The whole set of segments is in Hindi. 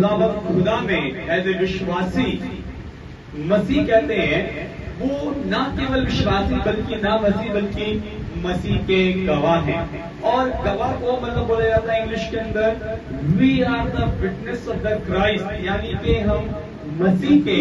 खुदा में एज ए विश्वासी मसीह कहते हैं, वो ना केवल विश्वासी बल्कि ना मसीह बल्कि मसीह के गवाह हैं। और गवाह को मतलब बोला जाता है इंग्लिश के अंदर we are the witness of the Christ, यानी कि हम मसीह के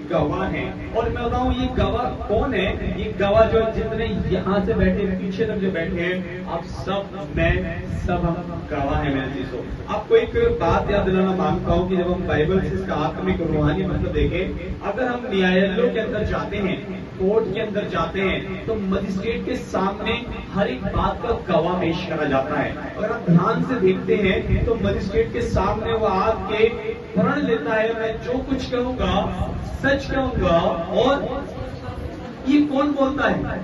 गवाह हैं। और मैं बताऊं ये गवाह कौन है? ये गवाह जो जितने यहाँ से बैठे पीछे तक जो बैठे हैं, आप सब मैं सब हम गवाह हैं मेरे चीजों। आपको एक बात याद दिलाना मांगता हूँ कि जब हम बाइबल से इसका आत्मिक रूहानी मतलब देखें, अगर हम न्यायालयों के अंदर जाते हैं, कोर्ट के अंदर जाते हैं, तो मजिस्ट्रेट के सामने हर एक बात का गवाह पेश करा जाता है। अगर आप ध्यान से देखते हैं तो मजिस्ट्रेट के सामने वो आके प्रण लेता है, मैं जो कुछ कहूंगा सच कहूंगा। और ये कौन बोलता है?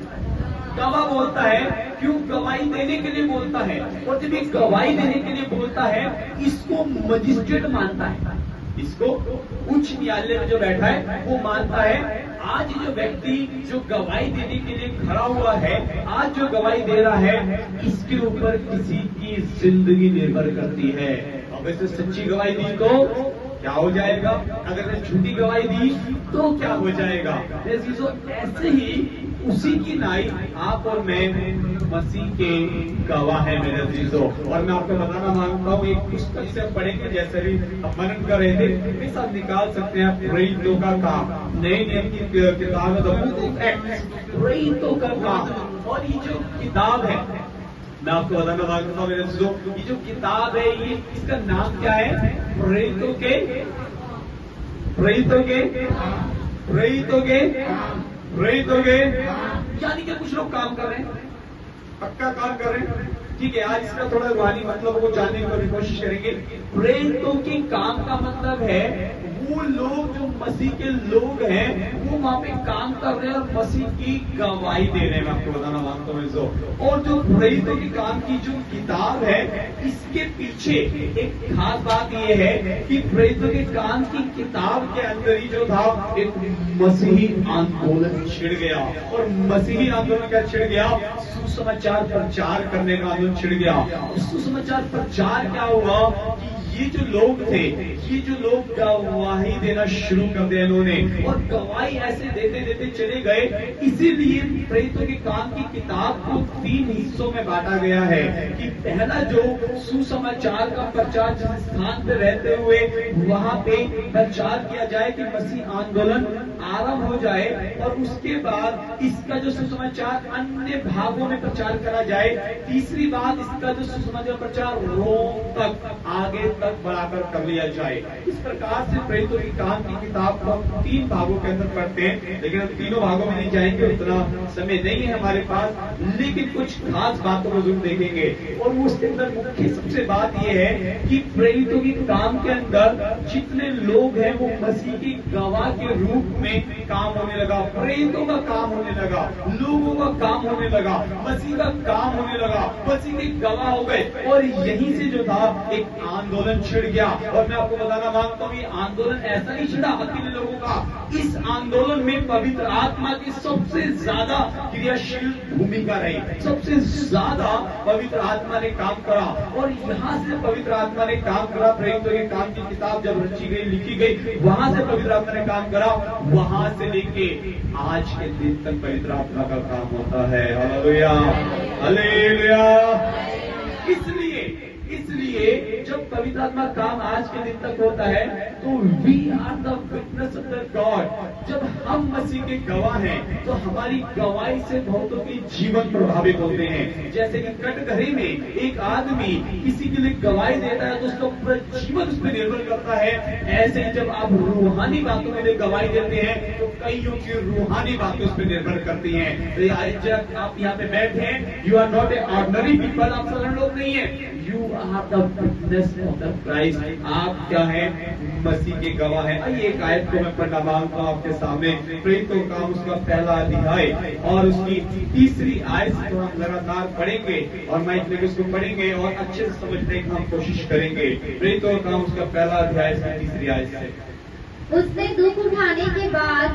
गवाह बोलता है। क्यों? गवाही देने के लिए बोलता है। और जब ये गवाही देने के लिए बोलता है, इसको मजिस्ट्रेट मानता है, इसको उच्च न्यायालय में जो बैठा है वो मानता है। आज जो व्यक्ति जो गवाही देने के लिए खड़ा हुआ है, आज जो गवाही दे रहा है, इसके ऊपर किसी की जिंदगी निर्भर करती है। अब ऐसे सच्ची गवाही दी तो क्या हो जाएगा, अगर मैं झूठी गवाही दी तो क्या हो जाएगा। ऐसे ही उसी की नाई आप और मैं मसीह के गवाह है मेरे अजीजों। और मैं आपको बताना मांगता हूँ, एक पुस्तक से पढ़ेंगे, जैसे भी आप मनन कर रहे थे, मेरे साथ निकाल सकते हैं आप प्रेरितों का काम, नए नियम की किताब है द बुक ऑफ एक्ट्स, प्रेरितों का काम। और ये जो किताब है, मैं आपको बताना मांगता हूँ मेरे अजीजों, ये जो किताब है, ये इसका नाम क्या है? प्रेरितों के प्रेरितों के प्रेरितों के प्रेरितों के, यानी कि कुछ लोग काम कर रहे हैं, पक्का काम कर रहे हैं। ठीक है, आज इसका थोड़ा रूहानी मतलब को जानने की कोशिश करेंगे। प्रेरितों के काम का मतलब है वो लोग जो मसीह के लोग हैं, वो वहां पे काम कर रहे हैं और मसीह की गवाही दे रहे हैं। मैं आपको बताना मांगता हूँ। और जो प्रेरितों के काम की जो किताब है, इसके पीछे एक खास बात यह है कि प्रेरितों के काम की किताब के अंदर ही जो था एक मसीही आंदोलन छिड़ गया। और मसीही आंदोलन क्या छिड़ गया? सुसमाचार प्रचार करने का आंदोलन छिड़ गया। सुसमाचार प्रचार क्या हुआ कि ये जो लोग थे, ये जो लोग गवाही देना शुरू कर दिया इन्होंने, और गवाही ऐसे देते देते चले गए। इसीलिए प्रेरितों के काम की किताब को 3 हिस्सों में बांटा गया है कि पहला जो सुसमाचार का प्रचार जिस स्थान पे रहते हुए वहां पे प्रचार किया जाए कि मसीह आंदोलन आरंभ हो जाए, और उसके बाद इसका जो सुसमाचार अन्य भागों में प्रचार करा जाए। तीसरी बात, इसका जो सुसमाचार प्रचार रोम तक आगे तक बढ़ाकर कर लिया जाए। इस प्रकार से प्रेरितों की काम की किताब को हम 3 भागों के अंदर पढ़ते हैं, लेकिन हम तीनों भागों में नहीं जाएंगे, उतना समय नहीं है हमारे पास। लेकिन कुछ खास बातों को जरूर देखेंगे, और उसके अंदर मुख्य सबसे बात यह है कि प्रेरितों की काम के अंदर जितने लोग हैं वो मसीह की गवाह के रूप में काम होने लगा। प्रेरितों का काम होने लगा, लोगों का काम होने लगा, मसीह का काम होने लगा, मसीह के गवाह हो गए। और यहीं से जो था एक आंदोलन छिड़ गया। और मैं आपको बताना मांगता हूँ, ये आंदोलन ऐसा नहीं छिड़ा अकेले लोगों का। इस आंदोलन में पवित्र आत्मा की सबसे ज्यादा क्रियाशील भूमिका रही, सबसे ज्यादा पवित्र आत्मा ने काम करा। और यहाँ से पवित्र आत्मा ने काम करा। प्रेरितों के काम की किताब जब रची गई, लिखी गई, वहां से पवित्र आत्मा ने काम करा। वहां से लेके आज के दिन तक पवित्र आत्मा का काम होता है। Hallelujah, hallelujah. इसलिए जब पवित्र आत्मा काम आज के दिन तक होता है, तो we are the witness of the God. जब हम मसीह के गवाह हैं, तो हमारी गवाही से बहुतों के जीवन प्रभावित होते हैं। जैसे कि कटघरे में एक आदमी किसी के लिए गवाही देता है, तो उसका पूरा जीवन उस पर निर्भर करता है। ऐसे ही जब आप रूहानी बातों के लिए गवाही देते हैं, तो कईयों की रूहानी बातें उस पर निर्भर करती हैं। तो जब आप यहाँ पे बैठे हैं, you are not a ordinary people, आप साधारण लोग नहीं है। You are the witness of the Christ. आप क्या है? मसीह के गवाह है। आइए एक आयत को मैं पढ़ना मांगता हूँ आपके सामने। प्रेरितों का काम उसका पहला अध्याय और उसकी 3री आयत से हम लगातार पढ़ेंगे, और मैं इसलिए उसको पढ़ेंगे और अच्छे से समझने की हम कोशिश करेंगे। प्रेरितों का काम उसका पहला अध्याय से 3री आयत से। उसने दुख उठाने के बाद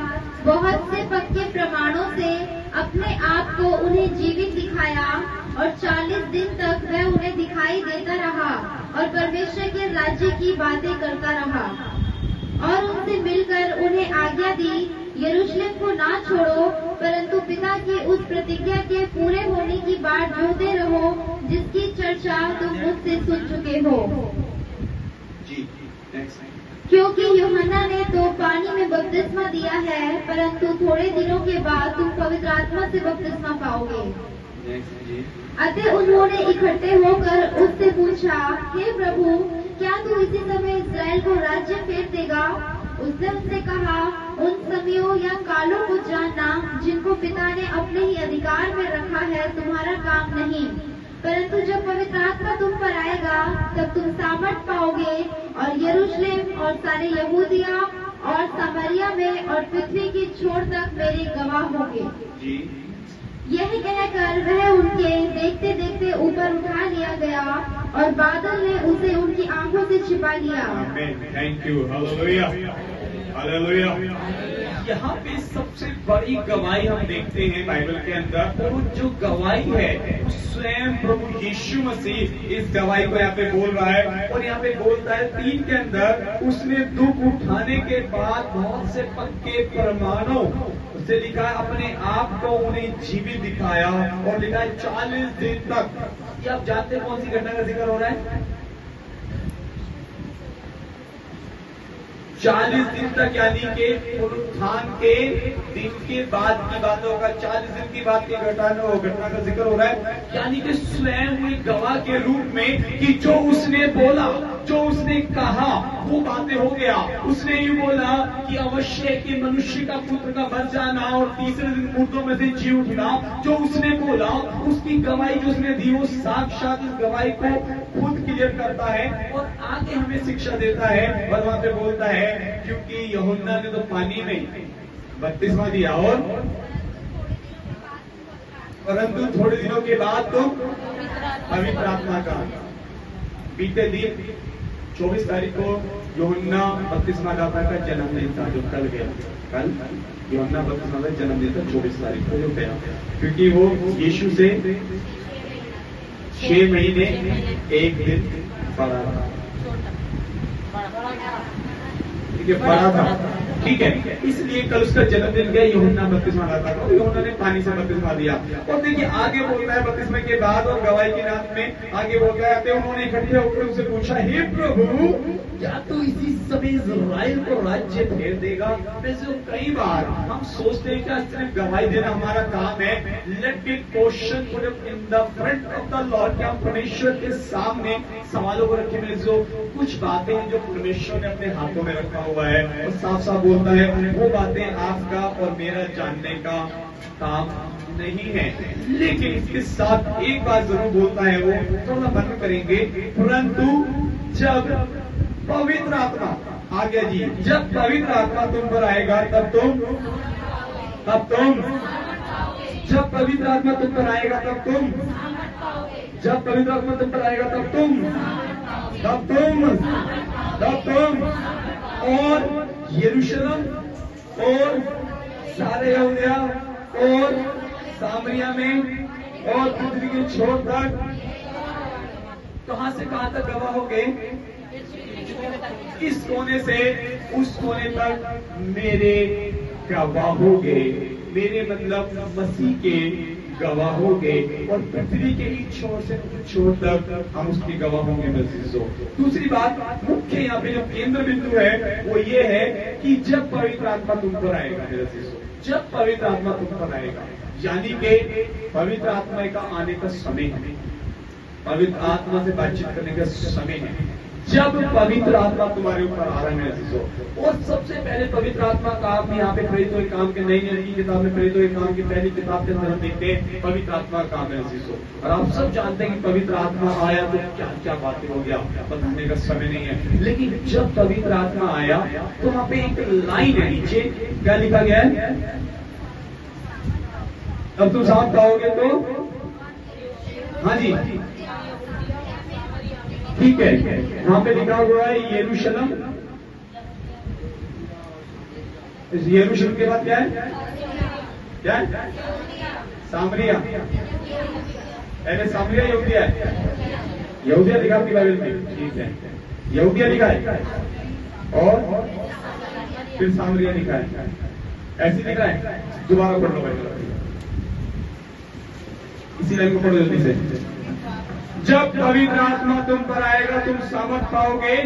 बहुत से पक्के प्रमाणों से अपने आप को उन्हें जीवित दिखाया, और 40 दिन तक वह उन्हें दिखाई देता रहा और परमेश्वर के राज्य की बातें करता रहा। आज्ञा दी, यरूशलेम को ना छोड़ो, परंतु पिता की उस प्रतिज्ञा के पूरे होने की बाट जोहते रहो, जिसकी चर्चा तुम मुझसे सुन चुके हो। जी नेक्स्ट। क्योंकि यूहन्ना ने तो पानी में बपतिस्मा दिया है, परंतु थोड़े दिनों के बाद तुम पवित्र आत्मा से बपतिस्मा पाओगे। नेक्स्ट जी। अतः उन्होंने इकट्ठे होकर उससे पूछा, हे प्रभु, क्या तू इसी समय इस्राएल को राज्य फेर देगा? उसने उनसे कहा, उन समयों या कालों को जानना जिनको पिता ने अपने ही अधिकार में रखा है तुम्हारा काम नहीं, परंतु जब पवित्र आत्मा तुम पर आएगा तब तुम सामर्थ पाओगे और यरूशलेम और सारे यहूदिया और सामरिया में और पृथ्वी की छोर तक मेरे गवाह होंगे। जी। यह कहकर वह उनके देखते देखते ऊपर उठा लिया गया और बादल ने उसे उनकी आंखों से छिपा लिया। Thank you. Hallelujah hallelujah. यहाँ पे सबसे बड़ी गवाही हम देखते हैं बाइबल के अंदर, और जो गवाही है स्वयं प्रभु यीशु मसीह इस गवाही को यहाँ पे बोल रहा है। और यहाँ पे बोलता है 3 के अंदर, उसने दुख उठाने के बाद बहुत से पक्के प्रमाणों से लिखा है, अपने आप को उन्हें जीवित दिखाया, और लिखा है 40 दिन तक। ये आप जानते हैं कौन सी घटना का जिक्र हो रहा है? 40 दिन तक, यानी कि पुनरुत्थान के दिन के बाद की बातों का, 40 दिन की बात की घटना का जिक्र हो रहा है। यानी कि स्वयं हुई गवाह के रूप में कि जो उसने बोला, जो उसने कहा वो बातें हो गया। उसने ये बोला कि अवश्य कि मनुष्य का पुत्र का मर जाना और तीसरे दिन मुर्दों में से जी उठना, जो उसने बोला उसकी गवाही जो उसने दी, वो साक्षात इस गवाही को खुद क्लियर करता है और आगे हमें शिक्षा देता है। और वहां पे बोलता है, क्योंकि यूहन्ना ने तो पानी में बपतिस्मा दिया, और परंतु थोड़े दिनों के बाद तो पवित्र आत्मा का। बीते दिन 24 तारीख को यूहन्ना बपतिस्मा दाता का जन्मदिन था, जो कल गया। कल यूहन्ना बपतिस्मा का जन्मदिन था 24 तारीख को जो गया, क्योंकि वो यीशु से 6 महीने 1 दिन बड़ा था। ठीक है, बड़ा था। ठीक है, इसलिए कल उसका जन्मदिन गया, यूहन्ना बपतिस्मा दाता को यूहन्ना ने पानी से बपतिस्मा दिया। और देखिए आगे बोलता है बपतिस्मा के बाद और गवाही के नाम में आगे बोलता है, उन्होंने इकट्ठे होकर उनसे पूछा, हे प्रभु, क्या तू इसी समय इस्राएल को राज्य फेर देगा? वैसे कई बार हम सोचते हैं क्या सिर्फ गवाही देना हमारा काम है। Let me question put in the front of the Lord, क्या हम परमेश्वर के सामने सवालों को रखे में जो कुछ बातें हैं जो परमेश्वर ने अपने हाथों में रखा हुआ है, और साफ साफ बोलता है वो बातें आपका और मेरा जानने का काम नहीं है। लेकिन इसके साथ एक बात जरूर बोलता है, वो थोड़ा बंद करेंगे, परंतु जब पवित्र आत्मा आ गया जी, जब पवित्र आत्मा तुम पर आएगा तब तुम जब पवित्र आत्मा तुम पर आएगा तब तुम जब पवित्र आत्मा तुम पर आएगा तब तुम और यरूशलेम और सारे यहूदिया और सामरिया में और पृथ्वी के छोर तक, कहां से कहां तक गवाह हो गए? इस कोने से उस कोने तक मेरे गवाह हो गए। मेरे मतलब मसीह के गवाह हो गए, और पृथ्वी के ही छोर से छोर तक हम उसके गवाह होंगे मसीह से। दूसरी बात मुख्य यहाँ पे जो केंद्र बिंदु है वो ये है कि जब पवित्र आत्मा तुम पर आएगा मेरे शिष्यों, जब पवित्र आत्मा तुम पर आएगा, यानी कि पवित्र आत्मा का आने का समय है, पवित्र आत्मा से बातचीत करने का समय है, जब पवित्र आत्मा तुम्हारे ऊपर आ रहा है मेरे शिष्यों। और सबसे पहले पवित्र आत्मा का आप यहाँ पे प्रेरित हुए काम के नई नियम की किताब में प्रेरित हुए काम की पहली किताब के अंदर हम देखते हैं पवित्र आत्मा का काम मेरे शिष्यों। और आप सब जानते हैं कि पवित्र आत्मा आया तो क्या क्या बातें हो गया, बताने का समय नहीं है। लेकिन जब पवित्र आत्मा आया तो वहां पे एक लाइन है नीचे, क्या लिखा गया है? अब तुम साथ कहोगे तो हाँ जी ठीक है, वहां पे लिखा हुआ है यरूशलेम। यरूशलेम के बाद क्या है? क्या है? सामरिया। पहले सामरिया यहूदिया है, यहूदिया लिखा आपकी बाइबल में, ठीक है, यहूदिया लिखा है, और फिर सामरिया लिखा है, ऐसे लिखा है। दोबारा पढ़ लो भाई, इसी लाइन को पढ़ो जल्दी से। जब पवित्र आत्मा तुम पर आएगा तुम सामर्थ पाओगे,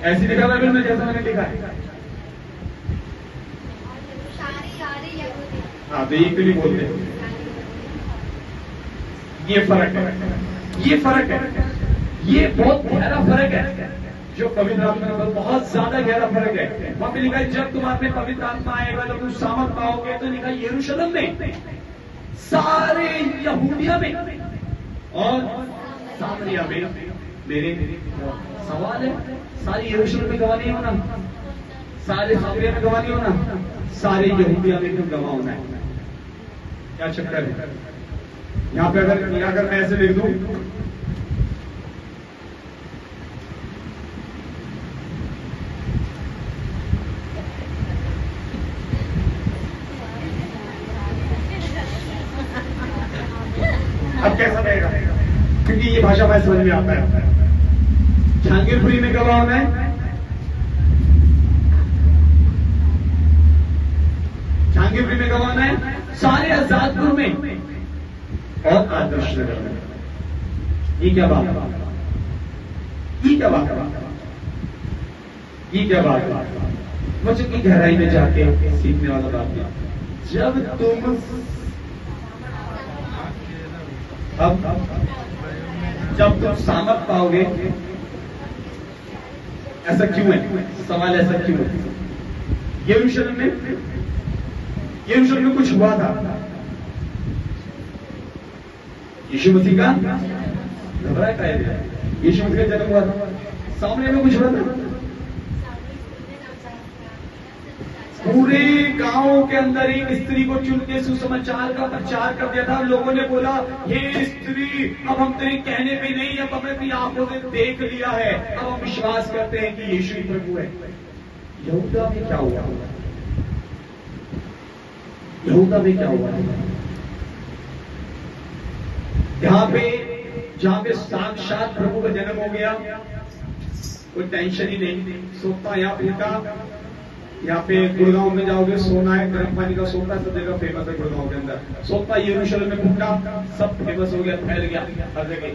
ऐसी लिखा बाइबल में जैसा मैंने लिखा है। हाँ तो एक भी बोलते हैं, ये फर्क है, ये फर्क है, ये बहुत गहरा फर्क है जो पवित्र आत्मा में बहुत ज्यादा गहरा फर्क है। वहां पे लिखा है जब तुम्हारे पवित्र आत्मा आएगा जब तुम सामर्थ पाओगे, तो लिखा यरूशलेम में, सारे यहूदिया में और सामरिया में मेरे सवाल है, सारी यरूशलेम में गवाह नहीं होना, सारे सामरिया में गवाह नहीं होना, सारे यहूदिया में तुम गवाह होना है। क्या चक्कर है यहां पे? अगर मैं ऐसे लिख दूं, अब कैसा रहेगा? क्योंकि ये भाषा मैं समझ में आता है। जहांगीरपुरी में गवाह होना है, जहांगीरपुरी में गवाह होना है, सारे आजादपुर में और आदर्श नगर में। ये क्या बात है? ये क्या बात है? ये क्या बात है? वचन की गहराई में जाके सीखने वाला बात है। जब तुम जब तुम सामर्थ पाओगे, ऐसा क्यों है? सवाल ऐसा क्यों है? यरूशलेम में कुछ हुआ था, यीशु मसीह का घबराया का यीशु मसीह का जन्म हुआ था, सामने में कुछ हुआ था। पूरे गांव के अंदर एक स्त्री को चुन के सुसमाचार का प्रचार कर दिया था। लोगों ने बोला, हे स्त्री, अब हम तेरे कहने पे नहीं, अब हमें अपनी आंखों से देख लिया है, अब हम विश्वास करते हैं कि यीशु ही प्रभु है। यहूदा में क्या हुआ? यहूदा में क्या हुआ? जहां पे साक्षात प्रभु का जन्म हो गया, कोई टेंशन ही नहीं। सोता यहाँ पे था, यहाँ पे गुड़गांव में जाओगे, सोना है, गर्म पानी का सोता सब जगह फेमस है। गुड़गांव के अंदर सोता यरूशलेम में फूटा, सब फेमस हो गया, फैल गया हर जगह।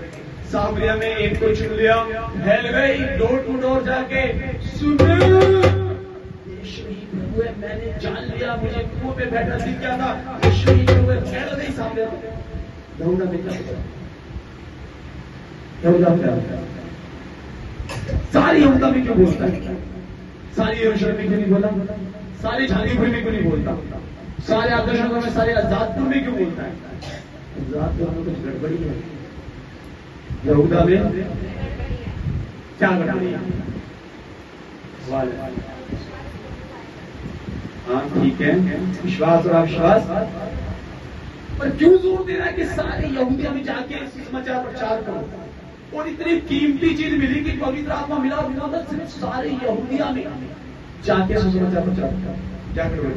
सामरिया में एक को चुन लिया, फैल गई, डोर टू डोर जाके, सुनो यीशु ही प्रभु है, मैंने जान लिया, मुझे कुएं पे बैठा दिख गया था, यीशु ही प्रभु है, फैल गई सामरिया में। यहूदा में क्या हुआ? यहूदा क्या होता है? सारी यहूदा में क्यों बोलता है? सारी यरूशलेम में क्यों नहीं बोला? सारे जहांगीरपुर में क्यों नहीं बोलता? सारे आदर्श नगर में, सारे आजादपुर में क्यों बोलता है? आजादपुर में कुछ गड़बड़ी है, यहूदा में क्या गड़बड़ी है? हाँ ठीक है, विश्वास और अविश्वास, पर क्यों जोर दे रहा है कि सारे यहूदिया में जाके समाचार प्रचार करो? और इतनी कीमती चीज मिली कि पवित्र आत्मा मिला, मतलब सिर्फ सारे यहूदिया में जाके सुसमाचार प्रचार करो। क्या करो?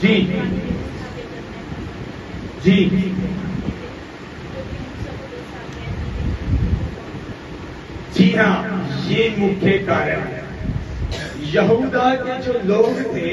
जी जी जी हाँ, ये मुख्य कारण है। यहूदा के जो लोग थे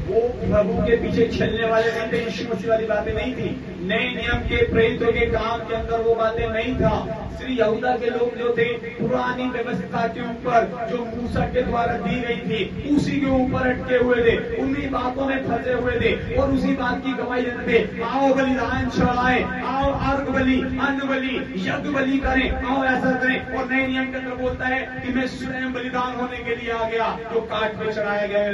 वो प्रभु के पीछे चलने वाले नहीं थे, यीशु मसीह वाली बातें नहीं थी, नए नियम के प्रेरितों के काम के अंदर वो बातें नहीं था। श्री यहूदा के लोग जो थे पुरानी व्यवस्था के ऊपर जो मूसा के द्वारा दी गई थी उसी के ऊपर अटके हुए थे, उन्हीं बातों में फंसे हुए थे और उसी बात की गवाही देते थे। आओ बलिदान चढ़ाए, आओ अर्घ बलि, अन्न बलि, यज्ञ बलि करें, आओ ऐसा करें। और नए नियम के अंदर बोलता है कि मैं स्वयं बलिदान होने के लिए आ गया, जो काट पे चढ़ाया गया है।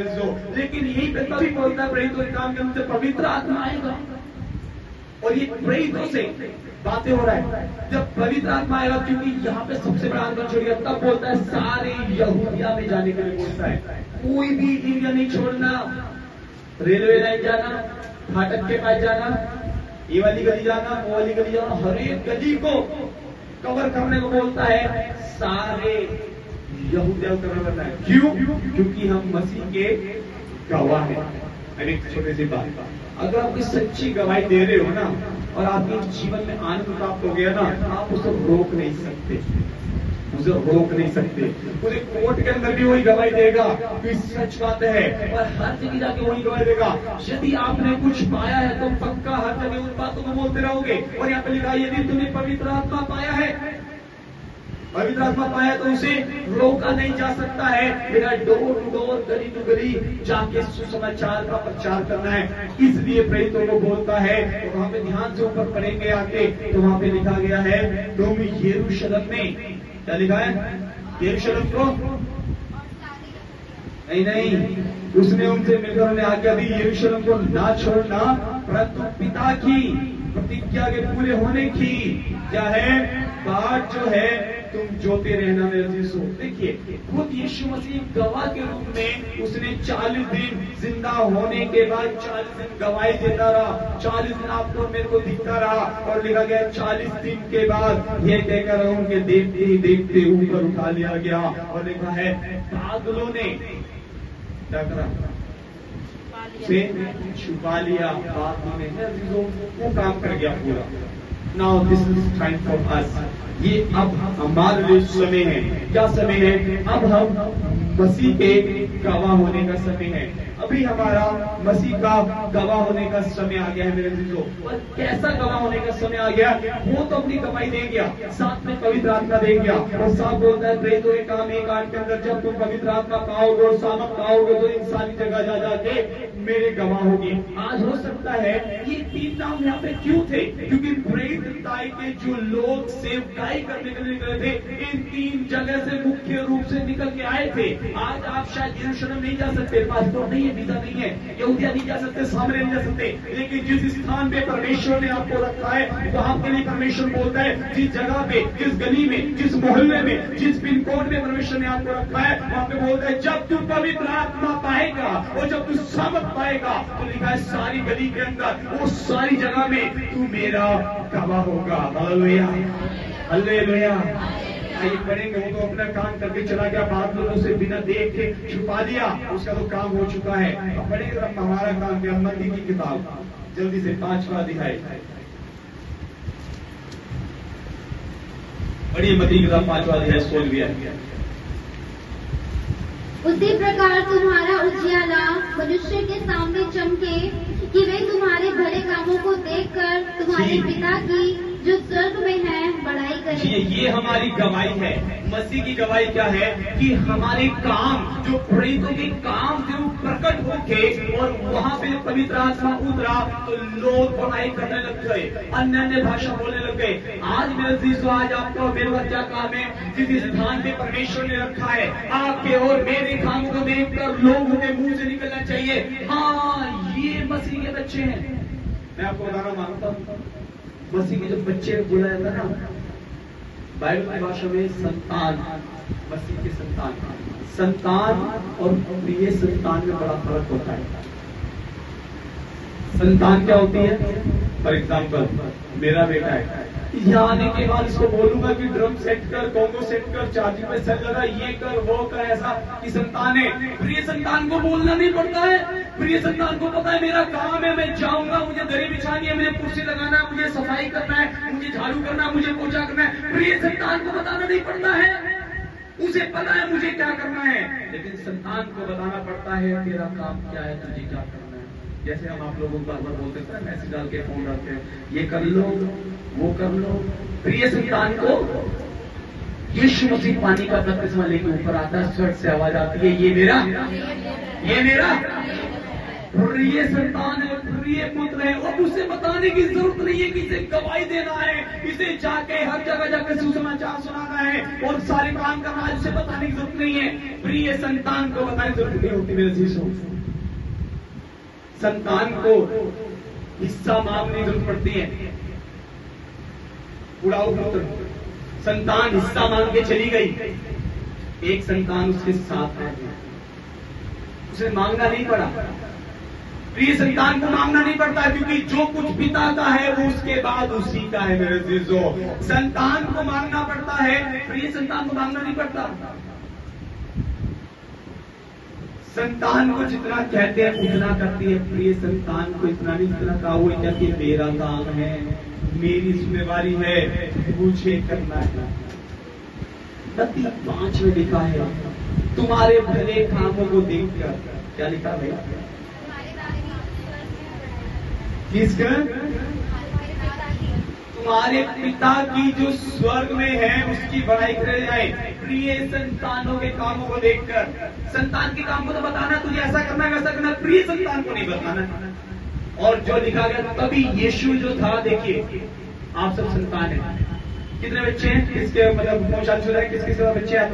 लेकिन यही पे तभी बोलता है प्रेरितों के काम के अंदर पवित्र आत्मा आएगा, और ये प्रेरितों से बातें हो रहा है जब पवित्र आत्मा आएगा, क्योंकि यहाँ पे सबसे बड़ा अंतर छोड़ गया। तब बोलता है सारे यहूदिया में जाने के लिए बोलता है, कोई भी एरिया नहीं छोड़ना, रेलवे लाइन जाना, फाटक के पास जाना, ये वाली गली जाना, वो वाली गली जाना, हर एक गली को कवर करने को बोलता है। सारे यहूदियों को करना पड़ता है। क्यों? क्योंकि हम मसीह के गवाह हैं। अरे एक छोटी सी बात, अगर आप कोई सच्ची गवाही दे रहे हो ना और आपके जीवन में आनंद प्राप्त हो गया ना, आप उसको रोक नहीं सकते, उसे रोक नहीं सकते। पूरे कोर्ट के अंदर भी वही गवाही देगा कि सच बात है, और हर जगह जाके वही गवाही देगा। यदि आपने कुछ पाया है तो पक्का हर जगह उन बातों को बोलते रहोगे। और यहाँ पे लिखा है यदि तुमने पवित्र आत्मा पाया है, पवित्र आत्मा पाया तो उसे रोका नहीं जा सकता है। मेरा डोर टू डोर, गली टू गली जाके सुसमाचार का प्रचार करना है, इसलिए प्रेरितों को बोलता है। तो वहां पे ध्यान से ऊपर पढ़ेंगे आके, तो वहां पे लिखा गया है तुम यरूशलेम में, क्या लिखा है? यरूशलेम को नहीं, उसने उनसे मिलकर उन्हें आज्ञा दी यरूशलेम को ना छोड़ना, परंतु पिता की प्रतिज्ञा के पूरे होने की क्या है बात जो है तुम जोते रहना मेरे अजीजों। देखिए खुद यीशु मसीह गवाह के रूप में उसने 40 दिन जिंदा होने के बाद 40 दिन गवाही देता रहा, 40 दिन आपको मेरे को दिखता रहा। और लिखा गया 40 दिन के बाद ये कहकर उनके देखते ही देखते ऊपर उठा लिया गया। और लिखा है बादलों ने क्या करा, से छुपा लिया, बादलों ने वो काम कर गया पूरा। Now this is time for us, ये अब हमारे लिए समय है। क्या समय है? अब हम मसीह के गवाह होने का समय है। अभी हमारा मसीह का गवाह होने का समय आ गया है मेरे अजीजों। और कैसा गवाह होने का समय आ गया? वो तो अपनी गवाही दे गया, साथ में पवित्र आत्मा दे गया। और साथ बोलता है प्रेरितों के काम 1:8 के अंदर, जब तुम पवित्र आत्मा पाओगे और सामर्थ पाओगे तो इंसानी जगह जा जाके मेरे गवाह होगी। आज हो सकता है ये 3 नाम यहाँ पे क्यों थे? क्योंकि प्रेरिताई के जो लोग सेवकाई करने के लिए निकले थे, इन 3 जगह से मुख्य रूप से निकल के आए थे। आज आप शायद यरूशलेम नहीं जा सकते, पासपोर्ट नहीं है, वीजा नहीं है, यहूदिया नहीं जा सकते, सामरिया नहीं जा सकते, लेकिन जिस स्थान पे परमेश्वर ने आपको रखा है वहां के लिए परमेश्वर बोलता है, जिस जगह पे, जिस गली में, जिस मोहल्ले में, जिस पिन कोड में परमेश्वर ने आपको रखा है, वहां पे बोलता है जब तू पवित्र आत्मा पाएगा और जब तू सामर्थ पाएगा, तो लिखा है सारी गली के अंदर, वो सारी जगह में तू मेरा गवाह होगा। Hallelujah, hallelujah. आइए पढ़ेंगे। वो तो अपना काम करके चला गया, बादलों से बिना देख के छुपा दिया, उसका तो काम हो चुका है। अब पढ़ेंगे हमारा काम क्या? मत्ती की किताब जल्दी से 5वां अध्याय पढ़िए। मत्ती की किताब 5वां अध्याय 16वां। उसी प्रकार तुम्हारा उजियाला मनुष्य के सामने चमके कि वे तुम्हारे भले कामों को देखकर तुम्हारे पिता की जो स्वर्ग में है बड़ाई करें। ये हमारी गवाही है। मसीह की गवाही क्या है? कि हमारे काम, जो प्रेरितों के काम थे वो प्रकट होके, और वहां पे जब पवित्र आत्मा उतरा तो लोग बड़ाई करने लग गए, अन्य अन्य भाषा बोलने लग गए। आज मेरे अजीजों, आज आपका मेरा क्या काम है? जिस स्थान पे परमेश्वर ने रखा है, आपके और मेरे कामों को देखकर लोगों के मुंह से निकलना चाहिए, हाँ ये मसीह के बच्चे हैं। मैं आपको बताना मानता हूँ, मसीह के जो बच्चे बोला जाता है ना, बाइबल की भाषा में संतान, मसीह के संतान, संतान और प्रिय संतान में बड़ा फर्क होता है। संतान क्या होती है? फॉर एग्जाम्पल मेरा बेटा है, यहाँ आने के बाद इसको बोलूंगा कि ड्रम सेट कर, कॉन्गो सेट कर, चार्जिंग पे सेल लगा, ये कर, वो कर, ऐसा कि संतान है। प्रिय संतान को बोलना नहीं पड़ता है। प्रिय संतान को पता है मेरा काम है, मैं जाऊंगा, मुझे दरी बिछानी है, मुझे कुर्सी लगाना है, मुझे सफाई करना है, मुझे झाड़ू करना है, मुझे पोछा करना है। प्रिय संतान को बताना नहीं पड़ता है, उसे पता है मुझे क्या करना है। लेकिन संतान को बताना पड़ता है तेरा काम क्या है, तुझे क्या करना है। जैसे हम आप लोगों को बार बार बोलते हैं, मैसेज डाल के फोन डालते हैं, ये कर लो, वो कर लो। प्रिय संतान को यीशु मसीह पानी का बपतिस्मा लेके ऊपर आता है, स्वर्ग से आवाज आती है, ये मेरा प्रिय संतान है, प्रिय पुत्र है। और उसे बताने की जरूरत नहीं है कि इसे गवाही देना है, इसे जाके हर जगह जाकर सुसमाचार सुनाना है और सारे काम करना है, इसे बताने की जरूरत नहीं है। प्रिय संतान को बताने की जरूरत नहीं होती मेरे अजीजों। संतान को हिस्सा मांगने की जरूरत पड़ती है। उड़ाऊ पुत्र, संतान हिस्सा मांग के चली गई, एक संतान उसके साथ आ गया, उसे मांगना नहीं पड़ा। प्रिय संतान को मांगना नहीं पड़ता, क्योंकि जो कुछ पिता का है वो उसके बाद उसी का है मेरे अजीजों। संतान को मांगना पड़ता है, प्रिय संतान को मांगना नहीं पड़ता। संतान को जितना कहते हैं उतना करती है, प्रिय संतान को इतना नहीं जितना कहा वो कहती है मेरा काम है, मेरी जिम्मेवारी है, मुझे करना है। मत्ती 5 में लिखा है तुम्हारे भले कामों को देखकर, क्या लिखा है किसका? तुम्हारे पिता की जो स्वर्ग में है उसकी बड़ाई करे जाए। प्रिय संतानों के कामों को देखकर, संतान के काम को तो बताना, तुझे ऐसा करना है वैसा करना, प्रिय संतान को नहीं बताना। और जो लिखा गया तभी यीशु जो था, देखिए आप सब संतान हैं, कितने बच्चे हैं? किसके मतलब कौन शादीशुदा है, किसके सिवा बच्चे हैं?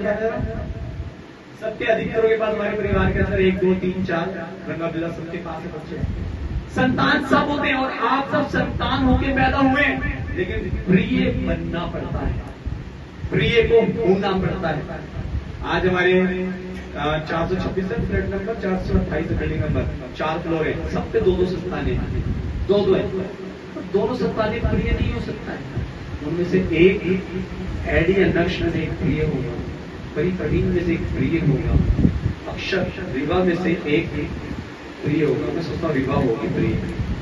सबके अधिकतरों के पास हमारे परिवार के अंदर 1 2 3 4 रंगा बिला सबके पास बच्चे हैं। संतान सब होते हैं और आप सब संतान होके पैदा हुए, लेकिन प्रिय बनना पड़ता है, प्रिय को होना पड़ता है। आज हमारे 426 है flat number, 428 building number, 4 floor है, सब पे 2 संतान है, 2 है। दोनों संतान प्रिय नहीं हो सकता है, उनमें से एक एडी नक्श में से एक प्रिय होगा, करीन में से एक प्रिय होगा, अक्षर रिवा में से एक प्रिय होगा। मैं सोचता हूँ रिवा होगी प्रिय,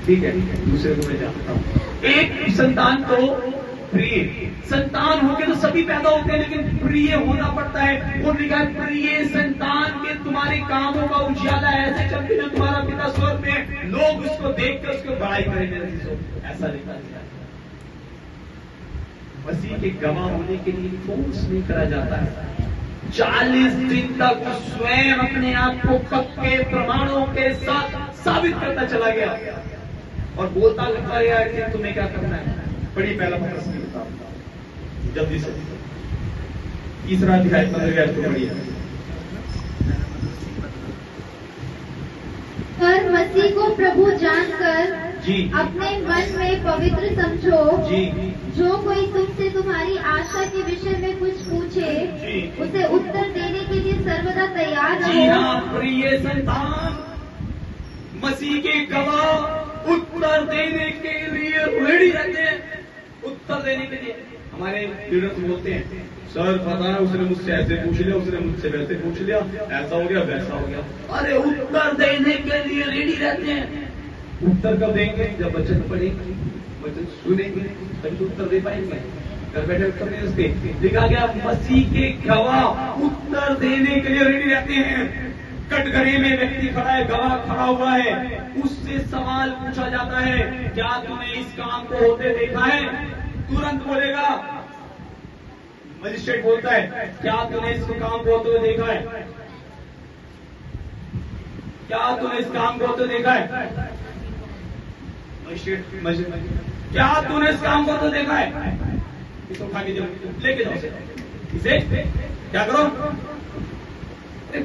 ठीक है, दूसरे को मैं जानता हूँ। एक संतान तो प्रिय संतान होके तो सभी पैदा होते हैं, लेकिन प्रिय होना पड़ता है। वो लिखा है प्रिय संतान के तुम्हारे कामों का उजियाला ऐसे चलते जो तुम्हारा पिता स्वर्ग में, लोग उसको देखकर उसको बड़ाई करेंगे, ऐसा लिखा है। मसीह के गवाह होने के लिए फोर्स नहीं करा जाता है। 40 दिन तक स्वयं अपने आप को पक्के प्रमाणों के साथ साबित करता चला गया और बोलता लगता गया कि तुम्हें क्या करना है। बड़ी पहला पत्रस की किताब जल्दी से 3रा अध्याय 15 तो पढ़िए। पर मसीह को प्रभु जानकर जी अपने मन में पवित्र समझो। जी जो कोई तुमसे तुम्हारी आशा के विषय में कुछ पूछे उसे उत्तर देने के लिए सर्वदा तैयार जी रहो। हाँ, प्रिय संतान, मसीह के गवाह उत्तर देने के लिए रेडी रहते हैं। उत्तर देने के लिए हमारे लीडर्स बोलते हैं, सर पता है उसने मुझसे ऐसे पूछ लिया, उसने मुझसे वैसे पूछ लिया, ऐसा हो गया वैसा हो गया। अरे उत्तर देने के लिए रेडी रहते हैं। उत्तर कब देंगे? जब वचन पढ़ेंगे, वचन सुनेंगे, तभी तो उत्तर दे पाएंगे। घर बैठे उत्तर नहीं उसके। लिखा गया मसीह के गवाह उत्तर देने के लिए रेडी रहते हैं। कटघरे में व्यक्ति खड़ा है, गवाह खड़ा हुआ है, उससे सवाल पूछा जाता है, क्या तूने इस काम को होते देखा है? तुरंत बोलेगा, मजिस्ट्रेट बोलता है, क्या तूने इस काम को होते हुए देखा है? क्या तूने इस काम को होते देखा है? मजिस्ट्रेट, क्या तूने इस काम को होते देखा है? इसको उठा के लेके जाओ इसे, क्या करो?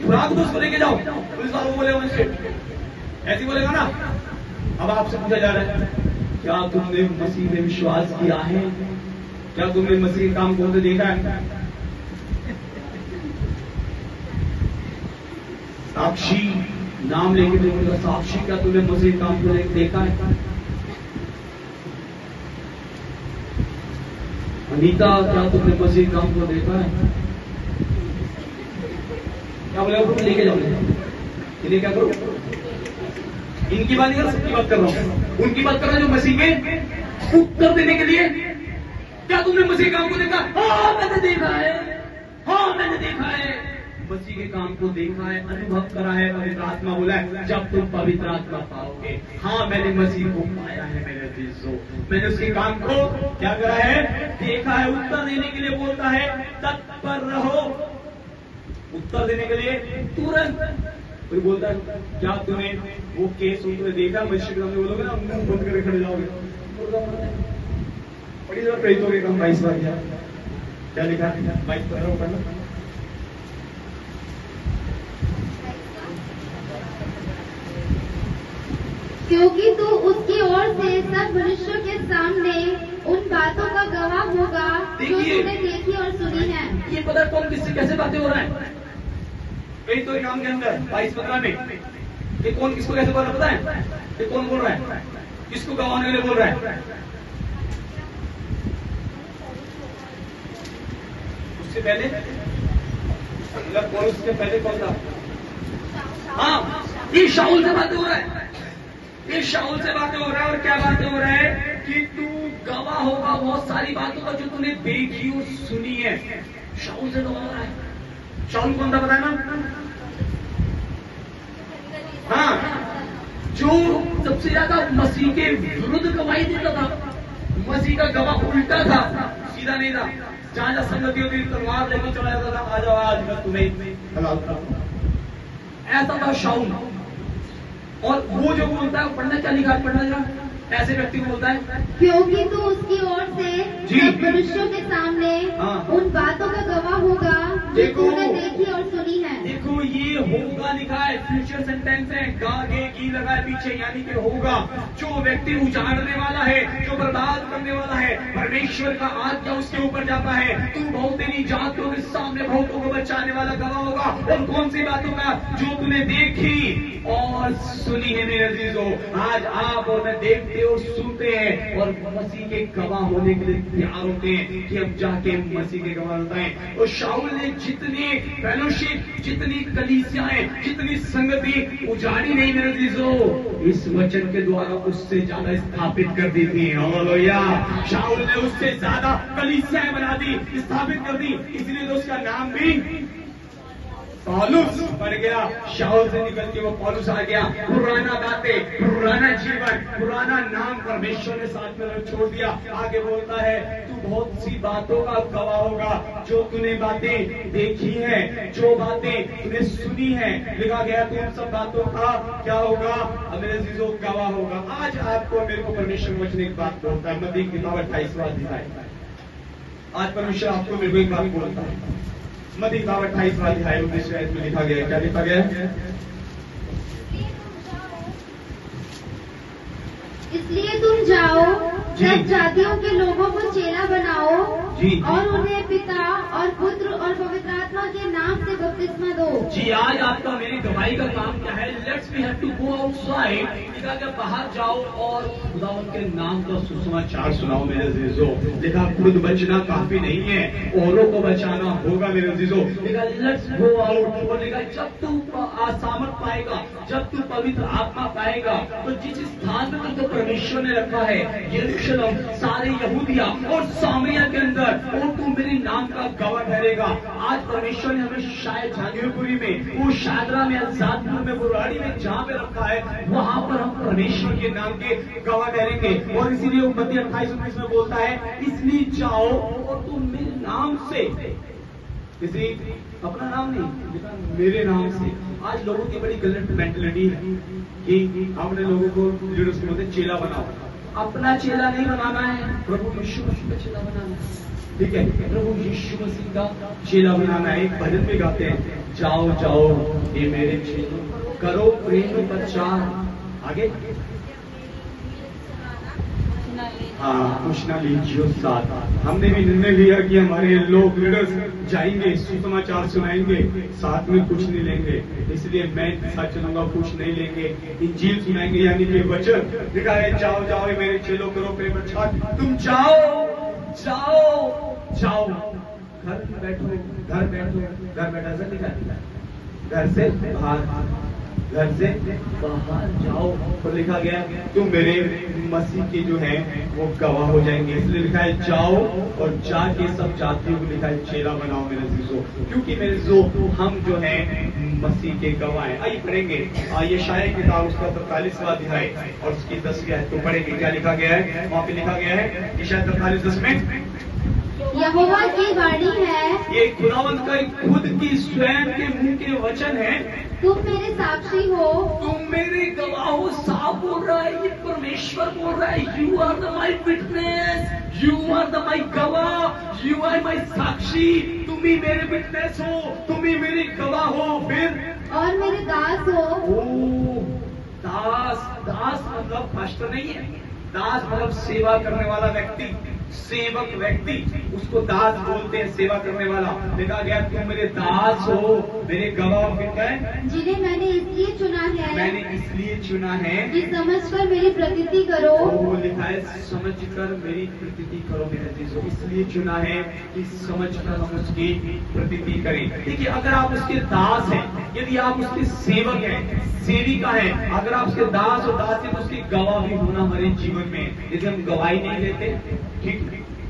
खुराक दोस्त को लेके जाओ। पुलिस वालों को बोलेगा मजिस्ट्रेट, ऐसी बोलेगा ना। अब आपसे पूछा जा रहा है, क्या तुमने मसीह में विश्वास किया है? क्या तुमने मसीह के काम को होते देखा है? साक्षी नाम लेके बोलेगा, साक्षी क्या तुमने मसीह के काम को देखा है? अनीता क्या तुमने मसीह के काम को देखा है? क्या बोले? लेके जाओ, इन्हें क्या करो? इनकी बात नहीं कर, सबकी बात कर रहा हूं, उनकी बात कर रहा हूं जो मसीह के उत्तर देने के लिए। क्या तुमने मसीह काम को देखा? हाँ मैंने देखा है, हाँ मैंने देखा है, मसीह के काम को देखा है, अनुभव करा है। पवित्र आत्मा बोला है, जब तुम पवित्र आत्मा पाओगे। हाँ मैंने मसीह को पाया है, मेरे चीजों, मैंने उसके काम को क्या करा है? देखा है। उत्तर देने के लिए बोलता है, तत्पर रहो। उत्तर देने के लिए तुरंत कोई बोलता है, क्या तूने वो केस तुमने देखा? मजिस्ट्रेट सामने बोलोगे ना, मुंह बंद करके खड़े जाओगे। बड़ी जरा प्रेरित हो गए कम 22 बार क्या लिखा है? 22 पढ़ना। क्योंकि तू उसकी ओर से सब मनुष्यों के सामने उन बातों का गवाह होगा जो तूने देखी और सुनी है। ये पता कौन किससे कैसे बातें हो रहा है? कई तो काम के अंदर 22-15 में ये कौन किसको कैसे बोल रहा है? पता है ये कौन बोल रहा है? किसको गवाने के लिए बोल रहा है? उससे पहले मतलब कौन? उससे पहले कौन था? हाँ, ये शाऊल से बातें हो रहा है, ये शाऊल से बातें हो रहा है। और क्या बातें हो रहा है कि तू गवाह होगा बहुत सारी बातों का जो तूने देखी और सुनी है। शाऊल से गवाह हो रहा है। शाऊल कौन था बताया ना? हाँ, जो सबसे ज्यादा मसीह के विरुद्ध गवाही देता था। मसीह का गवाह उल्टा था, सीधा नहीं था। जहां जहां संगति होती तलवार लेकर चला जाता था, आ जाओ आज मैं तुम्हें, ऐसा था शाऊल। और वो जो बोलता है, पढ़ना क्या लिखा है, पढ़ना जरा, ऐसे व्यक्ति को बोलता है क्योंकि तू उसकी ओर से सब मनुष्यों के सामने उन बातों का गवाह होगा जो तूने देखी और सुनी है। देखो ये होगा लिखा है, फ्यूचर सेंटेंस है, गागे की लगा है पीछे, यानी कि होगा। जो व्यक्ति उजाड़ने वाला है, जो बर्बाद करने वाला है, परमेश्वर का आज्ञा उसके ऊपर जाता है, तू बहुत तेरी जातियों के सामने बहुतों को बचाने वाला गवाह होगा। और कौन सी बातों का? जो तूने देखी और सुनी है। मेरे अजीजों, आज आप और मैं देखते और सुनते हैं और मसीह के गवाह होने के लिए तैयार होते हैं कि हम जाके मसीह के गवाह होते हैं। और शाऊल ने जितनी फेलोशिप, जितनी कलीसियाएं, जितनी संगति उजाड़ी नहीं मेरे अजीजों, इस वचन के द्वारा उससे ज्यादा स्थापित कर दी थी। हालेलुया। शाऊल ने उससे ज्यादा कलीसियाएं बना दी, स्थापित कर दी, इसलिए तो उसका नाम भी पौलुस बढ़ गया। शाऊल से निकल के वो पौलुस आ गया। पुराना बातें, पुराना जीवन, पुराना नाम परमेश्वर ने साथ में छोड़ दिया। आगे बोलता है तू बहुत सी बातों का गवाह होगा, जो तूने बातें देखी है, जो बातें तूने सुनी है। लिखा गया तू उन सब बातों का क्या होगा? मेरे अजीजों, गवाह होगा। आज आपको मेरे को परमेश्वर वचन एक बात बोलता है, मत्ती की किताब 28वां अध्याय। आज परमेश्वर आपको मेरे को एक बात बोलता है। मत्ती 28वां अध्याय 19 आयत में लिखा गया है। क्या लिखा गया है? इसलिए तुम जाओ, सब जातियों के लोगों को चेला बनाओ और उन्हें पिता और पुत्र और पवित्र आत्मा के नाम से बपतिस्मा दो। जी, आज आपका मेरी गवाही का काम क्या है? Let's we have to go outside. लिखा कि बाहर जाओ और खुदावंद के नाम का सुसमाचार सुनाओ मेरे अजीजों। लिखा खुद बचना काफी नहीं है, औरों को बचाना होगा मेरे अजीजों। लिखा लेट्स गो आउट। और लिखा जब तू सामर्थ पाएगा, जब तू पवित्र आत्मा पाएगा, तो जिस स्थान में तुझको परमेश्वर ने रखा है, यरूशलेम, सारे यहूदिया और सामरिया के अंदर, और तू मेरे नाम का गवाह ठहरेगा। आज परमेश्वर ने हमें शायद जानियोपुरी में, वो शादरा में, आजादपुर में, बुराड़ी में जहां पे रखा है, वहां पर हम परमेश्वर के नाम के गवाह ठहरेंगे। और इसीलिए मत्ती 28:19 में बोलता है इसलिए जाओ और तुम मेरे नाम से, किसी अपना नाम नहीं, मेरे नाम से। आज लोगों की बड़ी गलत मेंटलिटी है कि हमने लोगों को लीडर्स को बोलते चेला बनाओ। अपना चेला नहीं बनाना है, प्रभु यीशु मसीह का चेला बनाना है। ठीक है, प्रभु यीशु मसीह का चेला बनाना है। एक भजन में गाते हैं, जाओ जाओ ये मेरे चेलों, करो प्रेम प्रचार। आगे हाँ, कुछ ना लीजिए साथ। हमने भी निर्णय लिया कि हमारे लोग लीडर्स जाएंगे, सुसमाचार सुनाएंगे, साथ में कुछ नहीं लेंगे। इसलिए मैं साथ चलूंगा, कुछ नहीं लेंगे, इंजील सुनाएंगे, यानी कि वचन। लिखा है जाओ जाओ मेरे चेलों, करो प्रेम प्रचार। तुम जाओ जाओ जाओ, घर बैठो, घर बैठो, घर बैठा ऐसा लिखा है, घर से बाहर, घर से बाहर जाओ। और लिखा गया तुम मेरे मसीह के जो है वो गवाह हो जाएंगे। इसलिए लिखा है जाओ और जाके सब जातियों को, लिखा है चेला बनाओ मेरे अजीजों। क्योंकि मेरे जो हम जो है मसीह के गवाह हैं। आइए पढ़ेंगे यशायाह की किताब उसका 43वां अध्याय और उसकी 10वीं आयत को पढ़ेंगे। क्या लिखा गया है वहां पे? लिखा गया है यशायाह 43:10 में, यहोवा की वाणी है, ये खुदावंद का खुद की स्वयं के मुंह के वचन है, तुम मेरे साक्षी हो, तुम मेरे गवाह हो। साफ बोल रहा है, ये परमेश्वर बोल रहा है, you are the my witness, you are the my गवाह, यू आर माई साक्षी। तुम ही मेरे विटनेस हो, तुम ही मेरे गवाह हो। फिर और मेरे दास हो। ओ दास, दास मतलब पास्टर नहीं है, दास मतलब सेवा करने वाला व्यक्ति, सेवक व्यक्ति, उसको दास बोलते हैं, सेवा करने वाला। देखा गया तुम मेरे दास हो, मेरे गवाह है, जिन्हें मैंने इसलिए चुना है, मैंने इसलिए चुना है कि समझकर मेरी प्रतीति करो। वो लिखा है समझकर मेरी प्रतीति करो मेरे अजीजों। इसलिए चुना है कि समझकर हम उसकी प्रतीति करें। देखिए अगर आप उसके दास हैं, यदि आप उसके सेवक हैं, सेविका हैं, अगर आप उसके दास और दासी, तो उसकी गवाह भी होना हमारे जीवन में। यदि हम गवाही नहीं देते, ठीक,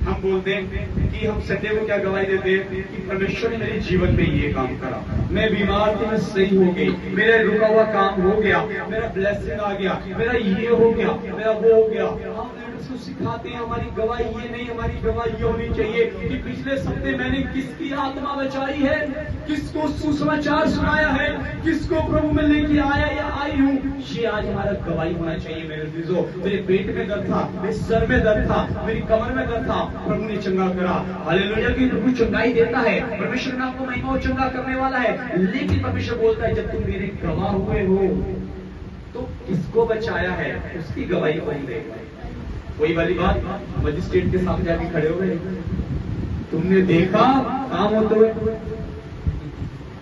हम बोलते हैं कि हम सत्य को क्या गवाही देते हैं कि परमेश्वर ने मेरे जीवन में ये काम करा, मैं बीमार थी, मैं सही हो गई, मेरा रुका हुआ काम हो गया, मेरा ब्लेसिंग आ गया, मेरा ये हो गया, मेरा वो हो गया। हम उसको सिखाते हैं। हमारी गवाही ये नहीं, हमारी गवाही ये होनी चाहिए कि पिछले सप्ताह मैंने किसकी आत्मा बचाई है, किसको सुसमाचार सुनाया है, किसको प्रभु में लेके आया या आई हूँ, ये आज हमारा गवाही होना चाहिए। मेरे अजीजों, मेरे पेट में दर्द था, मेरे सर में दर्द था, मेरी कमर में दर्द था, प्रभु ने चंगा करा। हालेलुया की प्रभु चंगाई देता है, परमेश्वर ने आपको महिमा और चंगा करने वाला है। लेकिन परमेश्वर बोलता है जब तुम मेरे गवाह हुए हो तो किसको बचाया है उसकी गवाही कौन देगा? वही वाली बात, मजिस्ट्रेट के सामने जाके खड़े हो गए, तुमने देखा काम होते हुए,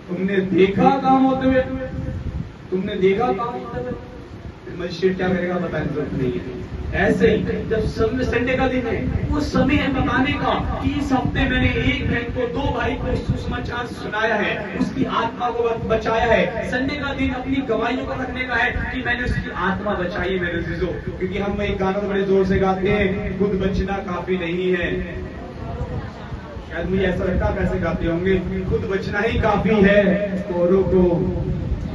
तुमने देखा काम होते हुए, तुमने देखा काम होते हुए, मजिस्ट्रेट क्या करेगा बताने की जरूरत नहीं है। ऐसे ही जब संडे का दिन है, वो समय है बताने का कि इस हफ्ते मैंने एक बहन को, दो भाई को सुसमाचार सुनाया है, उसकी आत्मा को बचाया है। संडे का दिन अपनी गवाहियों को रखने का है कि मैंने उसकी आत्मा बचाई है। मेरे अजीजों, क्योंकि हम एक गाना बड़े जोर से गाते हैं, खुद बचना काफी नहीं है। शायद मुझे ऐसा लगता है कैसे गाते होंगे, खुद बचना ही काफी है, औरों को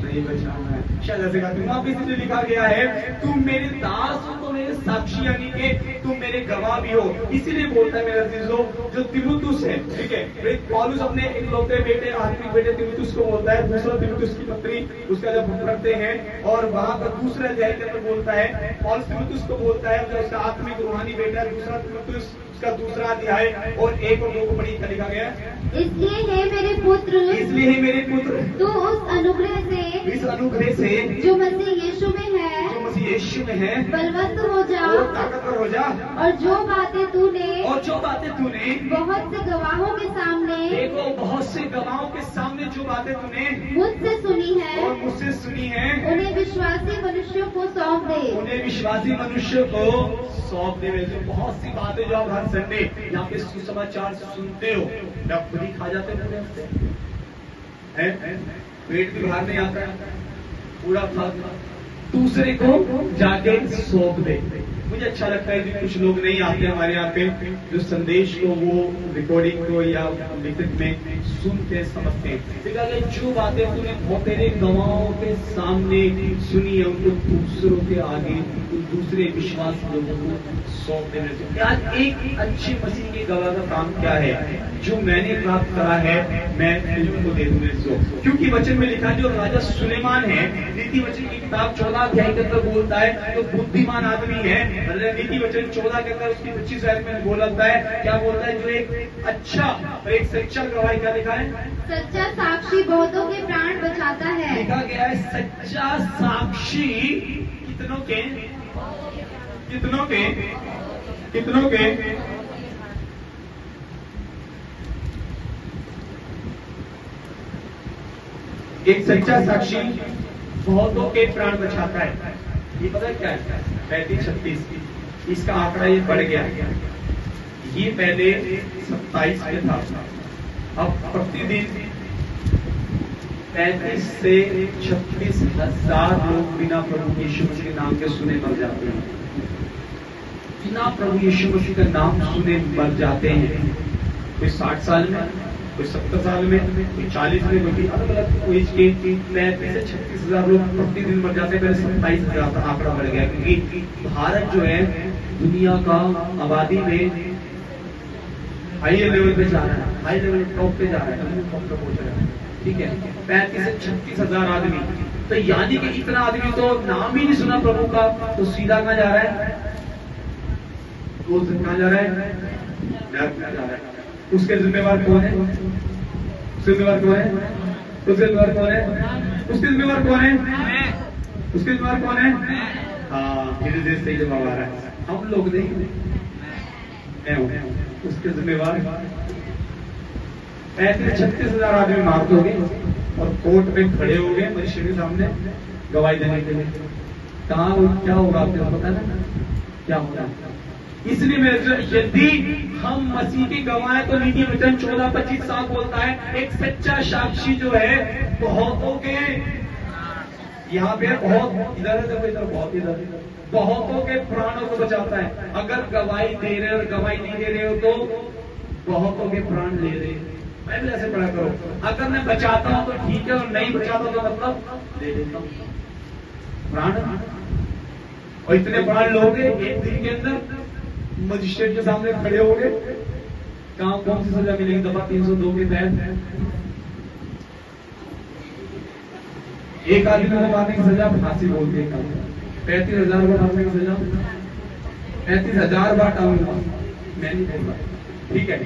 नहीं बचाना है। शायद ऐसे गाते, वहां पे इसलिए लिखा गया है तुम मेरे दास हो तो मेरे साक्षी, यानी कि तुम मेरे गवाह भी हो। इसीलिए बोलता है मेरे अजीजों, जो तिमुथियुस है, ठीक है, पौलुस अपने इकलौते बेटे, आत्मिक बेटे तिमुथियुस को बोलता है, दूसरा तिमुथियुस की पत्री उसका जब पढ़ते हैं और वहां पर दूसरे अध्याय के अंदर बोलता है, पौलुस तिमुथियुस को बोलता है, जो उसका आत्मिक रूहानी बेटा है, दूसरा तिमुथियुस उसका दूसरा अध्याय और 1 और 2 को पढ़ी, लिखा गया, इसलिए है मेरे पुत्र, इसलिए है मेरे पुत्र, तो उस अनुग्रह से, इस अनुग्रह से जो मसीह यीशु में है, जो मसीह यीशु में है, बलवंत हो जा और ताकतवर हो जा। और जो बातें तूने बहुत से गवाहों के सामने, देखो बहुत से गवाहों के सामने जो बातें तूने मुझसे सुनी है और मुझसे सुनी है, उन्हें विश्वासी मनुष्यों को सौंप दे, उन्हें विश्वासी मनुष्य को सौंप दे। जो बहुत सी बातें जो आप हर संडे यहाँ पे सुसमाचार सुनते हो, आप खुद ही खा जाते हैं, पेट भी बाहर नहीं आता है, पूरा खा दूसरे को जाके सौंप दे। मुझे अच्छा लगता है कि कुछ लोग नहीं आते हमारे यहाँ पे, जो संदेश को वो रिकॉर्डिंग को या लिखित में सुनते समझते हैं। जो बातें तूने बहुत तेरे गवाहों के सामने सुनी है, उनको दूसरों के आगे, दूसरे विश्वास लोगों को सौंप देना। आज एक अच्छी मसीह की गवाह का काम क्या है? जो मैंने प्राप्त करा है मैं तुमको दे दूंगा। क्योंकि वचन में लिखा जो राजा सुलेमान है, नीति वचन की किताब 14 अध्याय के अंदर बोलता है, तो बुद्धिमान आदमी है, नीति वचन 14 के अंदर उसकी 25 आयत में बोलता है, क्या बोलता है, जो एक अच्छा और एक सच्चा गवाही, क्या लिखा है, सच्चा साक्षी बहुतों के प्राण बचाता है। लिखा गया है सच्चा साक्षी कितनों के, कितनों के, कितनों के, एक सच्चा साक्षी बहुतों के प्राण बचाता है। ये पता है क्या है? 35-36 इसका आंकड़ा ये बढ़ गया। ये पहले 27 में था, अब प्रतिदिन 35 से 36 हजार लोग बिना प्रभु यीशु मसीह के नाम के सुने मर जाते हैं। बिना प्रभु यीशु मसीह का नाम सुने मर जाते हैं। कोई 60 साल में, कोई 70 साल में, कोई 40 में, कोई अलग अलग एज के 35 से 36 हजार लोग प्रतिदिन मर जाते हैं। पहले 27 हजार का आंकड़ा बढ़ गया, क्योंकि भारत जो है दुनिया का आबादी में हाई लेवल पे जा रहा है, हाई लेवल टॉप पे जा रहा है, टॉप पे पहुंच रहा है, ठीक है। 35 से 36 हजार आदमी, तो यानी कि इतना आदमी तो नाम ही नहीं सुना प्रभु का, तो सीधा कहाँ जा रहा है, कहाँ जा रहा है, जा रहा है। उसके जिम्मेवार कौन है? उसके जिम्मेवार कौन है? उसके जिम्मेवार कौन है? उसके जिम्मेवार कौन है? उसके जिम्मेवार कौन है? हाँ, धीरे धीरे सही जवाब आ रहा है। हम लोग नहीं, मैं हूं उसके जिम्मेवार। 35-36 हजार आदमी मार दोगे और कोर्ट में खड़े हो गए मजिस्ट्रेट के सामने गवाही देने के लिए। कहाँ क्या होगा आपको पता है ना? क्या होगा? इसलिए यदि हम मसीह के गवाह हैं तो नीति वचन 14:25 साफ बोलता है, एक सच्चा साक्षी जो है बहुतों के, यहाँ पे बहुत इधर है, देखो इधर बहुत, इधर बहुतों के प्राणों को बचाता है। अगर गवाही दे रहे हो और गवाही नहीं दे रहे हो तो बहुतों के प्राण ले रहे हो। मैं भी ऐसे पढ़ा करो, अगर मैं बचाता हूं तो ठीक है और नहीं बचाता तो मतलब ले लेता हूं प्राण। और इतने प्राण लोगे एक दिन के अंदर मजिस्ट्रेट के सामने खड़े हो गए, कौन सी सजा मिलेगी? दफा 302 के तहत एक आदमी को मारने की सजा फांसी बोल के 35,000 बार मारने की सजा 35,000 बार टाऊंगा, मैं नहीं बोल रहा। ठीक है,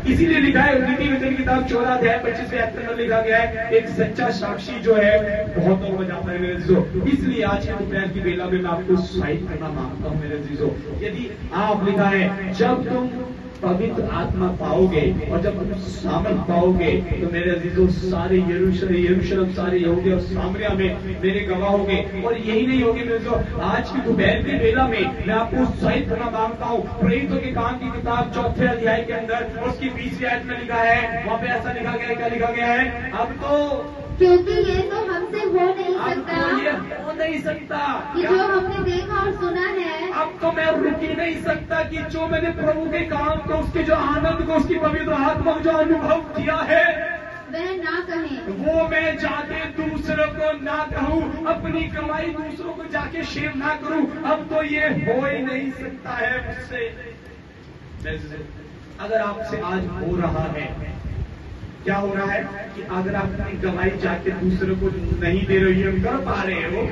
इसीलिए लिखा है नीति वचन किताब 14:25 में लिखा गया है, एक सच्चा साक्षी जो है बहुतों को बचाता है मेरे जीजो। इसलिए आज के दोपहर की बेला में मैं आपको उत्साहित करना मांगता हूं मेरे जीजो। यदि आप, लिखा है, जब तुम पवित्र आत्मा पाओगे और जब तुम सामर्थ पाओगे तो मेरे अजीजों सारे यरूशलेम सारे यहूदिया और सामरिया में मेरे गवाह होगे। और यही नहीं होगी मेरे जो आज की दोपहर की बेला में मैं आपको उत्साहित करना मांगता हूँ। प्रेरितों के काम की किताब 4 अध्याय के अंदर उसकी 20वीं आयत में लिखा है, वहाँ पे ऐसा लिखा गया है, क्या लिखा गया है? अब तो क्योंकि ये तो हमसे हो नहीं सकता, ये हो नहीं सकता कि जो हमने देखा और सुना है। अब तो मैं रुक ही नहीं सकता कि जो मैंने प्रभु के काम को, उसके जो आनंद को, उसकी पवित्र आत्मा को जो अनुभव किया है वह ना कहें, वो मैं जाके दूसरों को ना कहूँ, अपनी कमाई दूसरों को जाके शेयर ना करूँ। अब तो ये हो ही नहीं सकता है मुझसे। अगर आपसे आज हो रहा है, क्या हो रहा है कि अगर आप अपनी गवाही जाके दूसरों को नहीं दे रहे हो, ये कर पा रहे हो,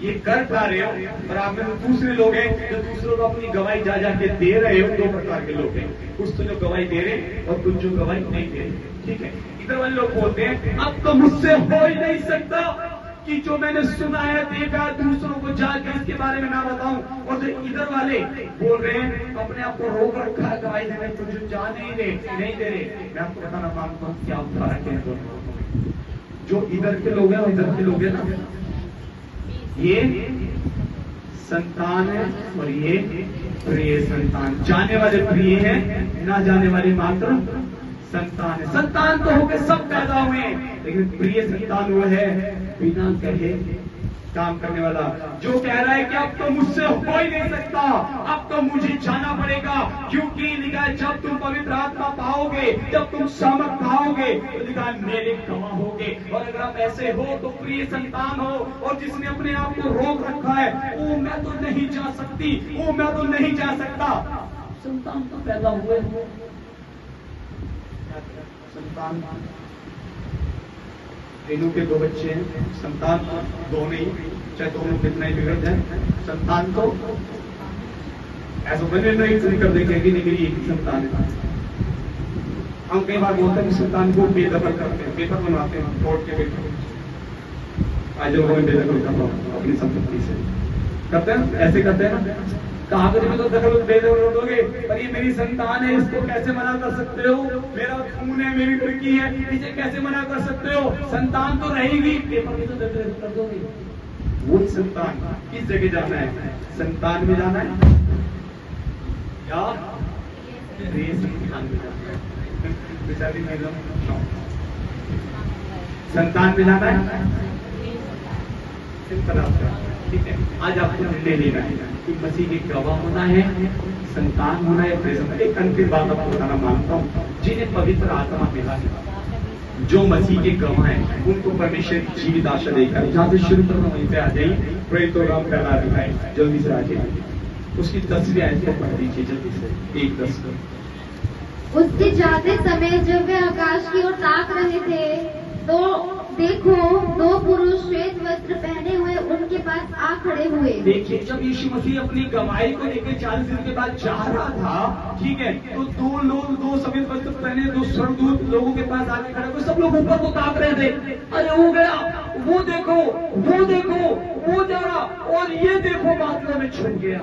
ये कर पा रहे हो, और आप में दूसरे लोग हैं जो दूसरों को अपनी गवाही जा जाके दे रहे हो। 2 प्रकार के लोग हैं, कुछ तो जो गवाही दे रहे और कुछ जो गवाही नहीं दे रहे। ठीक है, इधर वाले लोग बोलते हैं अब तो मुझसे हो ही नहीं सकता कि जो मैंने सुना है, देखा, दूसरों को जाके इसके बारे में ना बताऊं। और जो इधर वाले बोल रहे हैं अपने आप को रोक रखा है गवाही देने को, जो जा नहीं दे रहे। मैं आपको बताना मांगता हूँ क्या फर्क है दोनों। जो इधर के लोग हैं और इधर के लोग हैं ना, ये संतान है और ये प्रिय संतान। जाने वाले प्रिय हैं, ना जाने वाले मात्र संतान है। संतान तो होके सब पैदा हुए हैं, लेकिन प्रिय संतान वो है बिना कहे काम करने वाला, जो कह रहा है कि अब तो मुझसे हो ही नहीं सकता, अब तो मुझे जाना पड़ेगा। क्योंकि लिखा है जब तुम पवित्र आत्मा पाओगे, जब तुम सामर्थ पाओगे तो लिखा है मेरे गवाह होगे। और अगर आप ऐसे हो तो प्रिय संतान हो, और जिसने अपने आप को रोक रखा है, वो मैं तो नहीं जा सकती, वो मैं तो नहीं जा सकता। संतान तो पैदा हुए, संतान रेनू के 2 बच्चे हैं, संतान 2 नहीं, चाहे दोनों कितना ही बिगड़ जाए, संतान तो ऐसा बने नहीं कर देंगे कि नहीं मेरी एक ही संतान है। हम कई बार बोलते हैं संतान को बेदखल करते हैं, बेदखल बनाते हैं, कोर्ट के बेदखल। आज लोगों में बेदखल कर रहा हूँ अपनी संपत्ति से, करते हैं, ऐसे करते हैं ना, कागज में तो दखल बेदखल दोगे, पर ये मेरी संतान है, इसको कैसे मना कर सकते हो? मेरा खून है, मेरी लड़की है, इसे कैसे मना कर सकते हो? संतान तो रहेगी, पेपर में तो दखल कर दोगे। वो संतान किस जगह जाना है? संतान में जाना है या प्रिय संतान में जाना है? बेचारी महिला संतान में जाना है। सिंपल आपका, ठीक है। आज आपको निर्णय लेना है कि मसीह के गवाह होना है, संतान होना है, प्रेजेंट। एक अंतिम बात आपको बताना मांगता हूँ, जिन्हें पवित्र आत्मा मिला है, जो मसीह के गवाह हैं, उनको परमेश्वर की जीवित आशा देकर, जहाँ से शुरू करना वहीं पे आ जाइए। प्रेरितों का पहला अध्याय, जल्दी से आ जाइए, उसकी 10वीं आयत को पढ़ लीजिए जल्दी से, 1:10। उसके जाते समय जब वे आकाश की ओर ताक रहे थे तो देखो 2 पुरुष श्वेत वस्त्र पहने हुए उनके पास आ खड़े हुए। देखिए, जब यीशु मसीह अपनी गवाही को लेकर 40 दिन के बाद जा रहा था, ठीक है, तो 2 लोग 2 सफेद वस्त्र पहने 2 स्वर्गदूत लोगों के पास आके खड़े हुए। सब लोग ऊपर को ताक रहे थे, अरे हो गया, वो देखो, वो देखो, वो जा रहा, और ये देखो बादलों में छुप गया।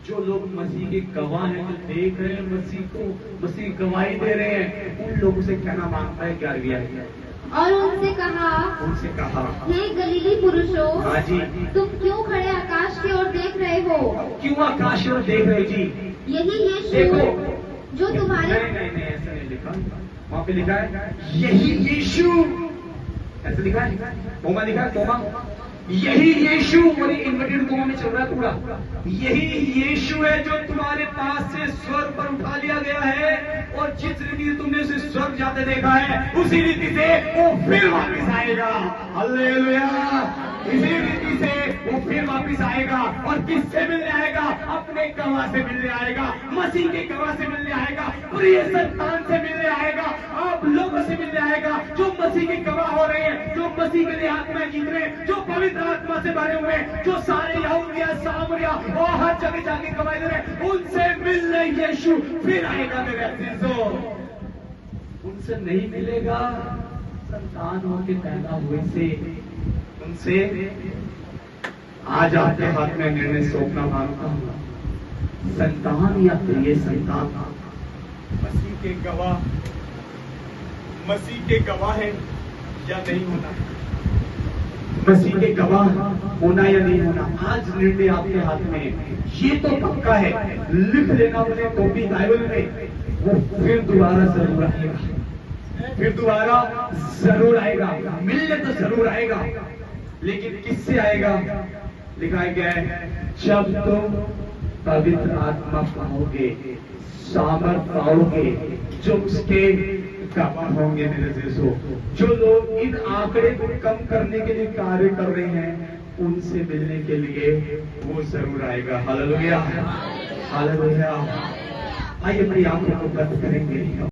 जो लोग मसीह के गवाह हैं, जो देख रहे हैं मसीह को, मसीह गवाही दे रहे हैं, उन लोगों से कहना मांगता है 11वीं आयत, और उनसे कहा, हे गलीली पुरुषों, हाँ जी, तुम क्यों खड़े आकाश की ओर देख रहे हो? क्यों आकाश की ओर देख रहे हो जी? यही यीशु देखो, जो तुम्हारे नहीं ऐसा नहीं लिखा, वहाँ पे लिखा है यही यीशु, ऐसा लिखा है, कोमा लिखा है, कोमा, यही यीशु, और इन्वर्टेड कोमा में चल रहा है पूरा, यही यीशु है जो तुम्हारे पास से स्वर्ग पर उठा लिया गया है, और जिस रीति से तुमने उसे स्वर्ग जाते देखा है उसी रीति से वो फिर वापस आएगा। हालेलुया। इसी रीति से वो फिर वापस आएगा, और किससे मिलने आएगा? अपने गवाह से मिलने आएगा, मसीह के गवाह से मिलने आएगा, प्रिय संतान से मिलने आएगा, आप लोगों से मिलने आएगा जो मसीह के गवाह हो रहे हैं, जो मसीह के लिए आत्मा जीत रहे हैं, जो पवित्र आत्मा से भरे हुए हैं, जो सारे यहूदिया सामरिया और हर जगह जाके गवाही दे रहे हैं, उनसे मिलने यीशु फिर आएगा। मेरे अजीजों, उनसे नहीं मिलेगा संतान होके पैदा हुए से, उनसे आज आपके हाथ में निर्णय सौंपना मांगता हूं, संतान या प्रिय संतान, मसीह के गवाह है या नहीं होना, मसीह के गवाह होना या नहीं होना, आज निर्णय आपके हाथ में है। ये तो पक्का है, लिख लेना अपने कॉपी बाइबल में, वो फिर दोबारा जरूर आएगा, फिर दोबारा जरूर आएगा, मिलने तो जरूर आएगा, लेकिन किससे आएगा? लिखा गया है, जब तुम पवित्र आत्मा पाओगे, सामर्थ पाओगे, जो उसके गवाह होंगे। मेरे देशों, जो लोग इन आंकड़े को कम करने के लिए कार्य कर रहे हैं, उनसे मिलने के लिए वो जरूर आएगा। Hallelujah, hallelujah. आइए अपनी आंखों को बंद करेंगे।